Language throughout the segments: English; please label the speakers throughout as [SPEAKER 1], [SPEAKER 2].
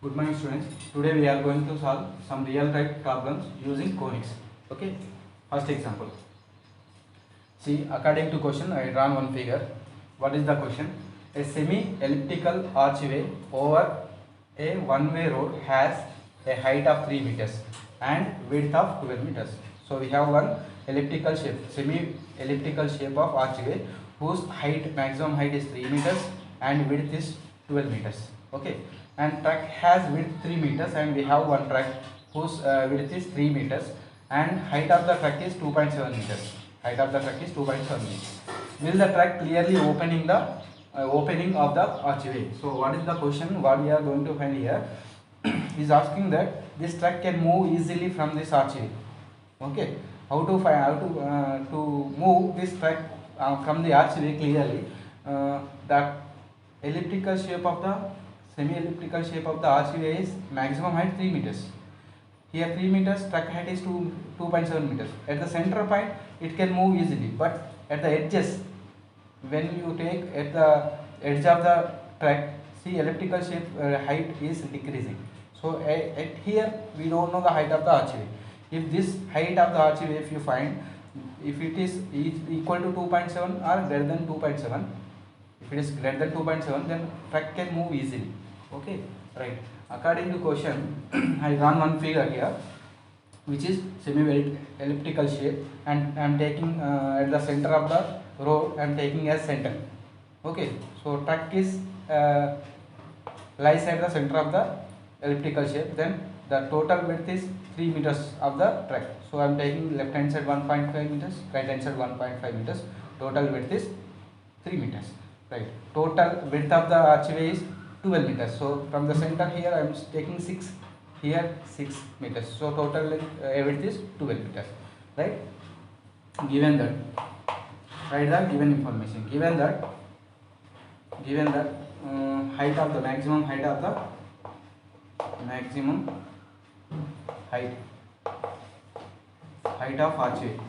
[SPEAKER 1] Good morning students. Today we are going to solve some real type problems using conics. Okay. First example. See, according to question I drawn one figure. What is the question? A semi-elliptical archway over a one-way road has a height of 3 meters and width of 12 meters. So we have one elliptical shape, semi-elliptical shape of archway whose maximum height is 3 meters and width is 12 meters. Okay. And track has width 3 meters and we have one track whose width is 3 meters and height of the track is 2.7 meters. Height of the track is 2.7 meters. Will the track clearly opening of the archway? So what is the question? What we are going to find here is asking that this track can move easily from this archway. Okay, how to find to move this track from the archway clearly? That elliptical shape of the semi-elliptical shape of the archway is maximum height 3 meters. Here 3 meters, track height is 2.7 meters. At the center point it can move easily, but at the edges, when you take at the edge of the track, see elliptical shape height is decreasing. So at here we don't know the height of the archway. If this height of the archway, if you find, if it is equal to 2.7 or greater than 2.7, if it is greater than 2.7, then track can move easily. Okay, right. According to question, I drawn one figure here, which is semi-elliptical shape, and I am taking at the center of the road, I am taking as center. Okay, so track is lies at the center of the elliptical shape. Then the total width is 3 meters of the track. So I am taking left hand side 1.5 meters, right hand side 1.5 meters. Total width is 3 meters. Right. Total width of the archway is 12 meters. So from the center here I am taking 6, here 6 meters. So total width is 12 meters. Right. Given that, write the given information. Given that height of the maximum height of the height of archway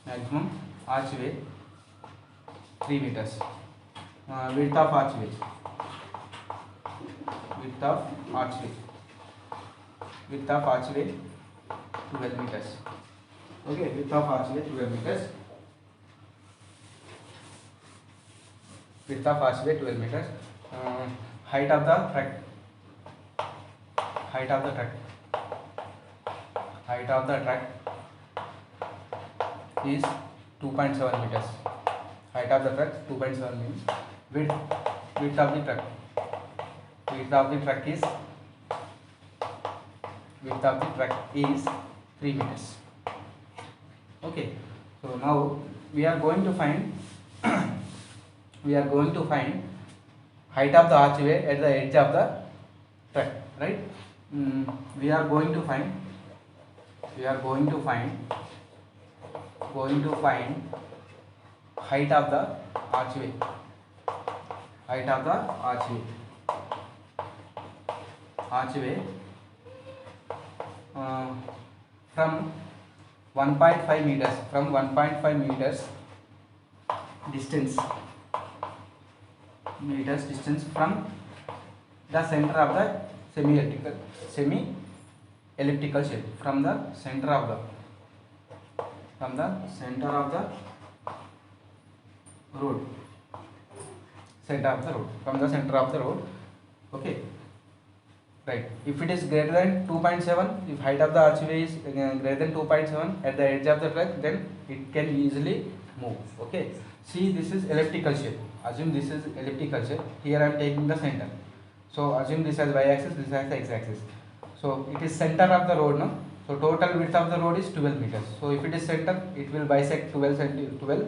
[SPEAKER 1] maximum archway 3 meters. Width of archway 12 meters. Okay, width of archway 12 meters. Width of archway 12 meters. Height of the track is 2.7 meters. Height of the track 2.7 meters. Width of the track is 3 meters. Okay, so now we are going to find height of the archway at the edge of the track, right? We are going to find height of the archway from 1.5 meters distance from the center of the semi-elliptical shape, from the center of the road, okay, right. If it is greater than 2.7, if height of the archway is greater than 2.7 at the edge of the track, then it can easily move. Okay, see, this is elliptical shape. Assume this is elliptical shape. Here I am taking the center. So assume this as y-axis, this as x-axis. So it is center of the road, no? So total width of the road is 12 meters. So if it is center, it will bisect 12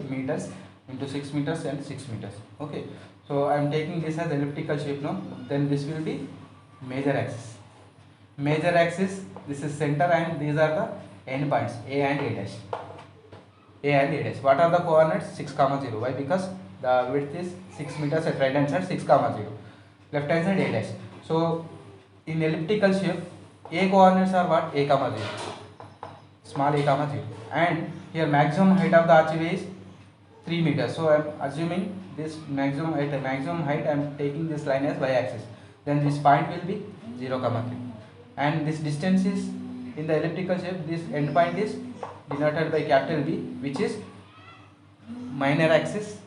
[SPEAKER 1] meters into 6 meters and 6 meters. Okay. So I am taking this as elliptical shape now. Then this will be major axis. This is center and these are the end points A and A dash. What are the coordinates? 6, 0. Why? Because the width is 6 meters at right hand side, 6, 0. Left hand side A dash. So in elliptical shape, A coordinates are what? A, 0. Small a, 0. And here maximum height of the archway is 3 meters. So I am assuming this maximum at a maximum height I am taking this line as y-axis, then this point will be 0, 3, and this distance is in the elliptical shape. This end point is denoted by capital B, which is minor axis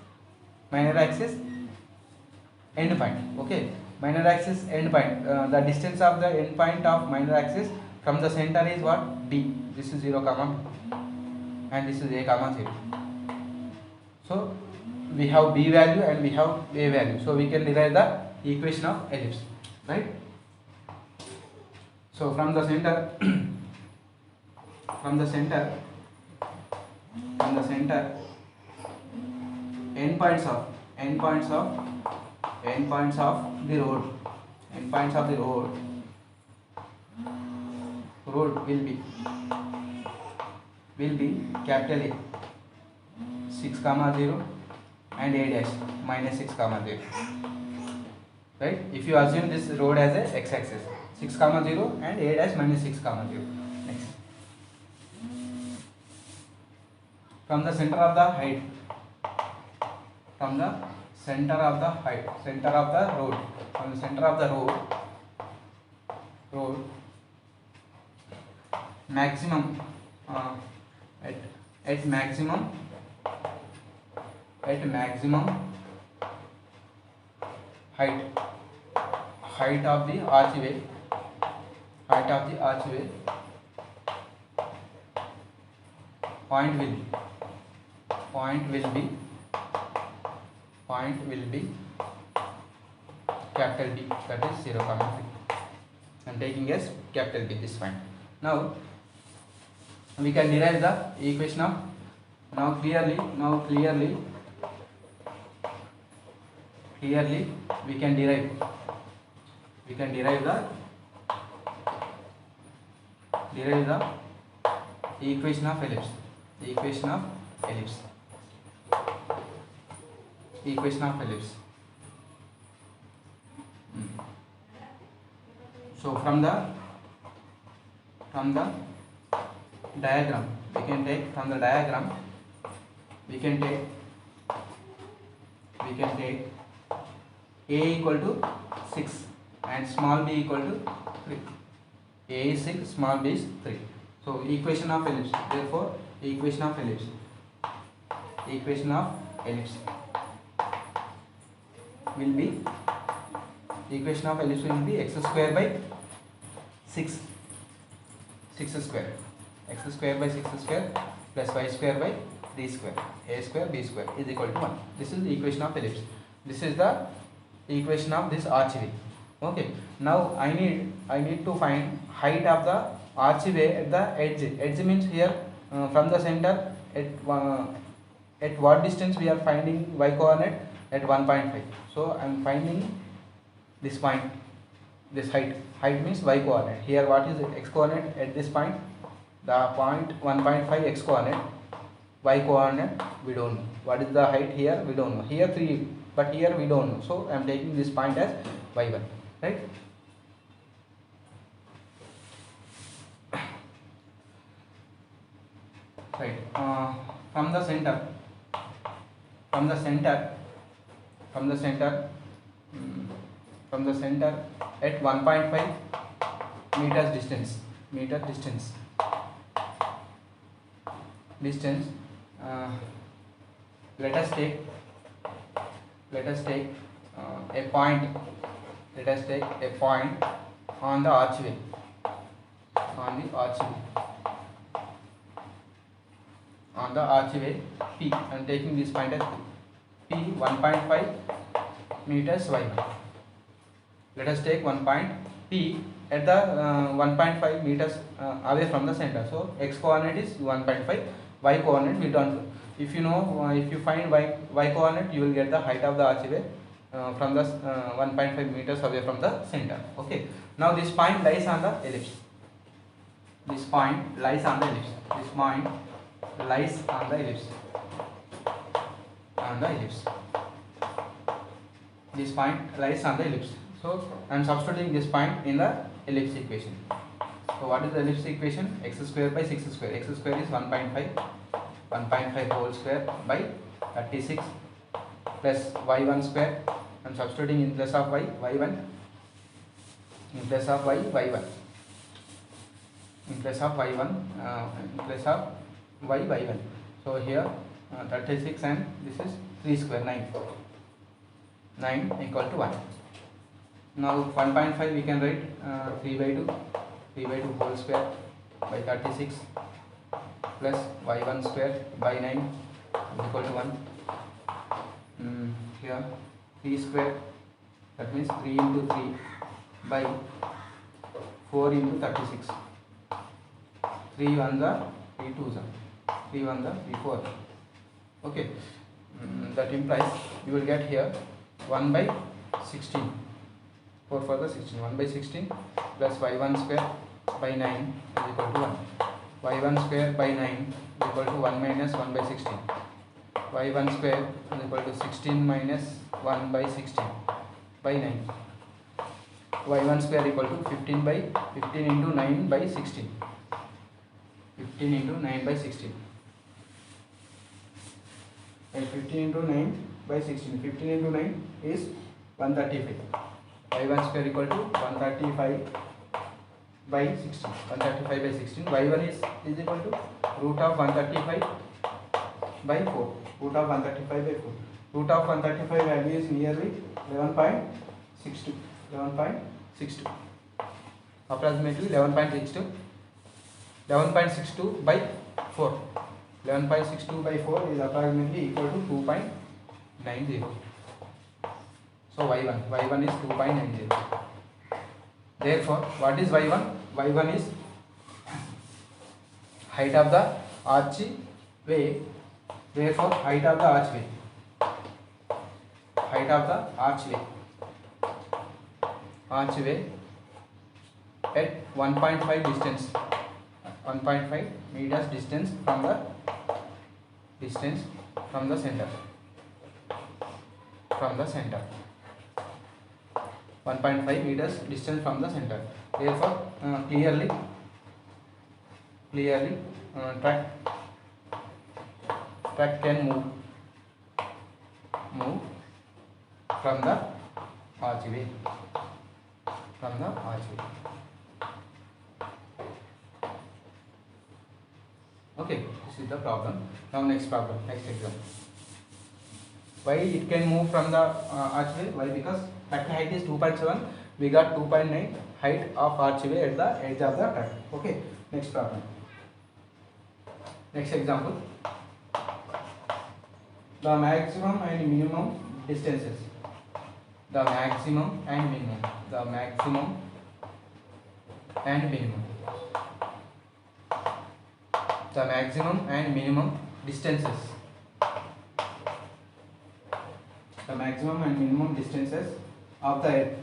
[SPEAKER 1] end point. Okay, minor axis end point. The distance of the end point of minor axis from the center is what? B. This is 0, and this is a, 0. So we have B value and we have A value. So we can derive the equation of ellipse, right? So from the center from the center endpoints of the road will be capital A 6, 0 and A dash minus 6, 0, right? If you assume this road as a x-axis, 6, 0 and A dash minus 6, 0. Next, from the center of the height, center of the road, maximum at maximum height of the archway point will be capital B, that is 0, 3. I am taking as capital B this point. Now we can derive the equation of, now clearly we can derive the equation of ellipse. So from the diagram we can take, A equal to 6 and small b equal to 3. A is 6, small b is 3. So equation of ellipse, therefore equation of ellipse will be x square by 6 square, x square by 6 square plus y square by 3 square, a square b square is equal to 1. This is the equation of ellipse. This is the equation of this archway. Okay, now I need to find height of the archway at the edge. Edge means here from the center at what distance we are finding y coordinate? At 1.5. So I am finding this point, this height means y coordinate. Here what is x coordinate at this point? The point 1.5 x coordinate. Y coordinate we don't know. What is the height here? We don't know. Here 3, but here we don't know. So I am taking this point as y1, right? Right. From the center at 1.5 meters distance, let us take a point on the archway, P. I am taking this point as P 1.5 meters y1. Let us take one point P at the 1.5 meters away from the center. So x coordinate is 1.5, y coordinate we don't know. If you know, if you find y coordinate, you will get the height of the archway from the 1.5 meters away from the center. Okay. Now this point lies on the ellipse. This point lies on the ellipse. This point lies on the ellipse. So I am substituting this point in the ellipse equation. So what is the ellipse equation? X square by 6 square. X square is 1.5 whole square by 36 plus y1 square. I am substituting in place of y, y1, in place of y, y1, in place of y1, in place of y, y1. So here 36 and this is 3 square, 9 equal to 1. Now 1.5 we can write 3 by 2 whole square by 36 plus y1 square by 9 is equal to 1. Here 3 square, that means 3 into 3 by 4 into 36. 3 1 the 3 2 3 1 the 3 4. Okay, that implies you will get here 1 by 16. 4 for the 16, 1 by 16 plus y1 square by 9 is equal to 1. y1 square by 9 is equal to 1 minus 1 by 16. y1 square is equal to 16 minus 1 by 16 by 9. y1 square equal to 15 into 9 by 16. 15 into 9 by 16. And 15 into 9 by 16. 15 into 9 is 135. y1 square equal to 135 by 16. 135 by 16. y1 is equal to root of 135 by 4. Root of 135 by 4. Root of 135 value is nearly 11.62. 11.62. Approximately 11.62. 11.62 by 4. 11.62 by 4 is approximately equal to 2.90. So y1 is 2.90. Therefore, what is y1? y1 is height of the archway. Therefore, height of the archway at 1.5 distance, 1.5 meters distance from the center. 1.5 meters distance from the center. Therefore, clearly track can move from the archway. Okay, this is the problem. Now next example. Why it can move from the archway? Why? Because factory height is 2.7. We got 2.9 height of archway at the edge of the track. Okay, next problem. Next example. The maximum and minimum distances. The maximum and minimum distances. The maximum and minimum distances of the earth.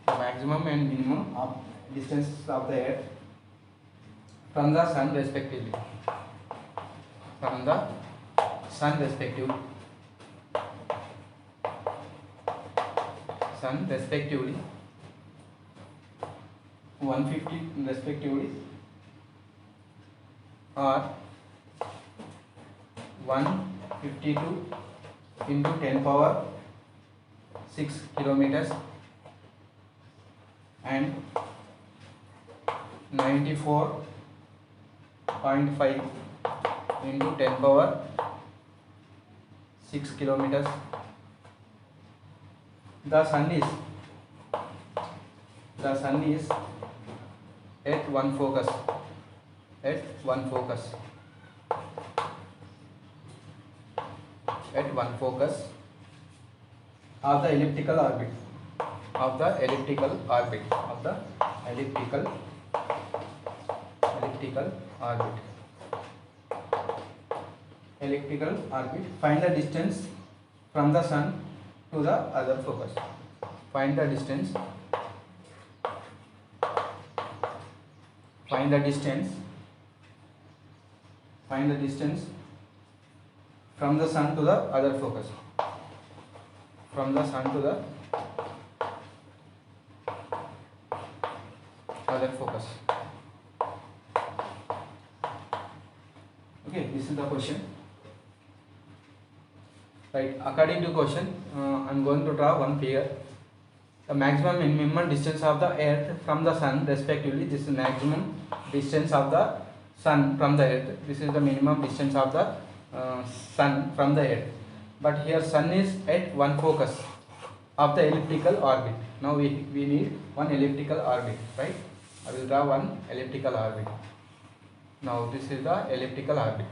[SPEAKER 1] The maximum and minimum of distances of the earth from the sun respectively. From the sun respectively. 150 respectively, or 152 into 10 power 6 kilometers and 94.5 into 10 power 6 kilometers. The sun is at one focus of the elliptical orbit. Find the distance from the sun to the other focus. Find the distance from the sun to the other focus. Okay, this is the question. Right, according to question, I'm going to draw one figure. The maximum and minimum distance of the earth from the sun respectively. This is maximum distance of the sun from the earth. This is the minimum distance of the sun from the earth. But here sun is at one focus of the elliptical orbit. Now we need one elliptical orbit, right? I will draw one elliptical orbit. Now this is the elliptical orbit.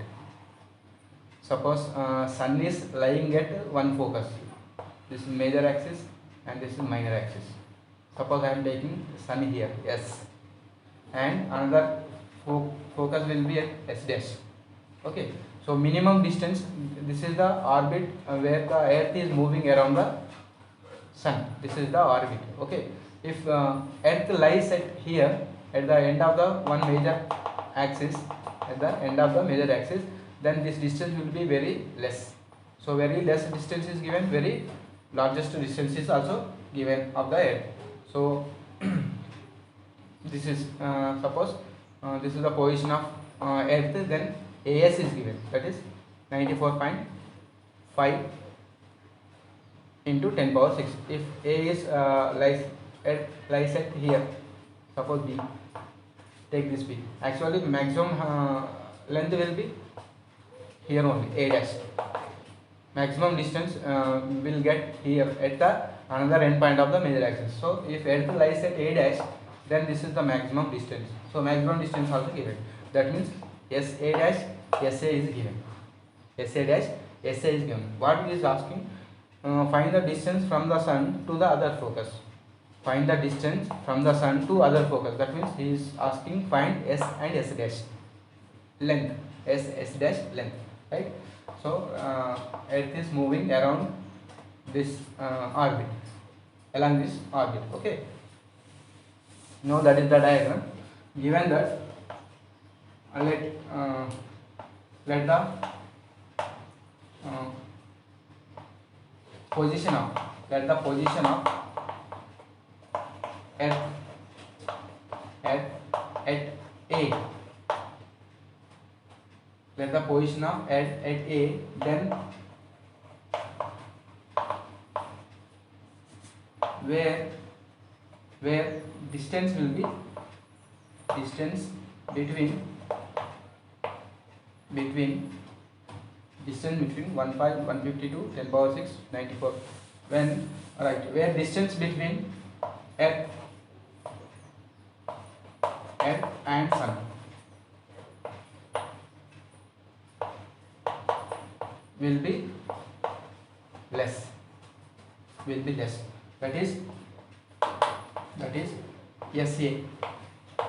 [SPEAKER 1] Suppose sun is lying at one focus. This is major axis and this is minor axis. Suppose I am taking sun here, S, and another focus will be at S dash. Okay, so minimum distance, this is the orbit where the earth is moving around the sun. This is the orbit. Okay, if earth lies at here at the end of the one major axis, then this distance will be very less. So very less distance is given, very largest distance is also given of the earth. So this is suppose this is the position of earth, then AS is given, that is 94.5 into 10 power 6. If A is lies at here, suppose B, take this B. Actually maximum length will be here only, A dash. Maximum distance will get here at the another end point of the major axis. So if earth lies at A dash, then this is the maximum distance. So maximum distance also given. That means SA dash SA is given. SA dash SA is given. What it is asking? Find the distance from the sun to the other focus. Find the distance from the sun to other focus. That means he is asking find S and S dash length. S dash length, right? So earth is moving around this orbit, along this orbit. Okay, now that is the diagram. Given that let the position of earth at A, let the position of at A, then where distance will be distance between 152 10 power 6 94, when right, where distance between earth and sun will be less, that is SA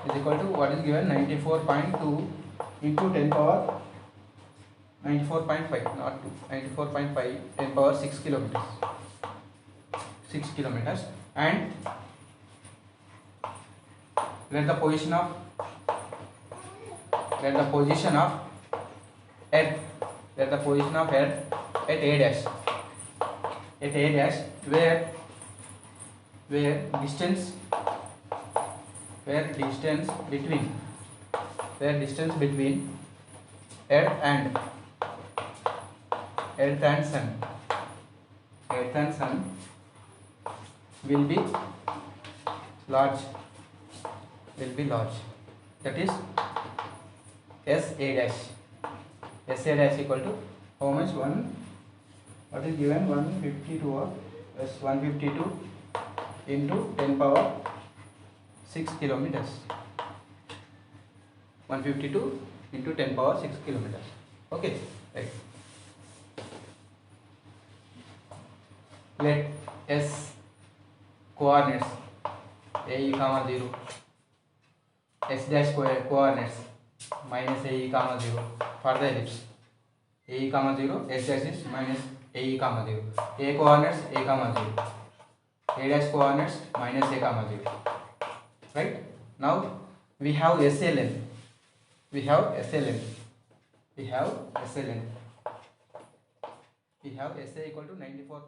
[SPEAKER 1] is equal to what is given, 94.2 into 10 power 94.5, not 2, 94.5 10 power 6 kilometers, and let the position of earth at A dash, where distance between earth and sun will be large, that is SA dash equal to how much? What is given, 152 or 152 into 10 power 6 kilometers, 152 into 10 power 6 kilometers. Okay, right. Let S coordinates AE, 0, S dash coordinates minus AE, 0 for the ellipse. AE, 0, S dash is minus AE, 0. A coordinates A, 0. A dash coordinates minus A, 0. Right? Now we have SA length. We have SA equal to 94.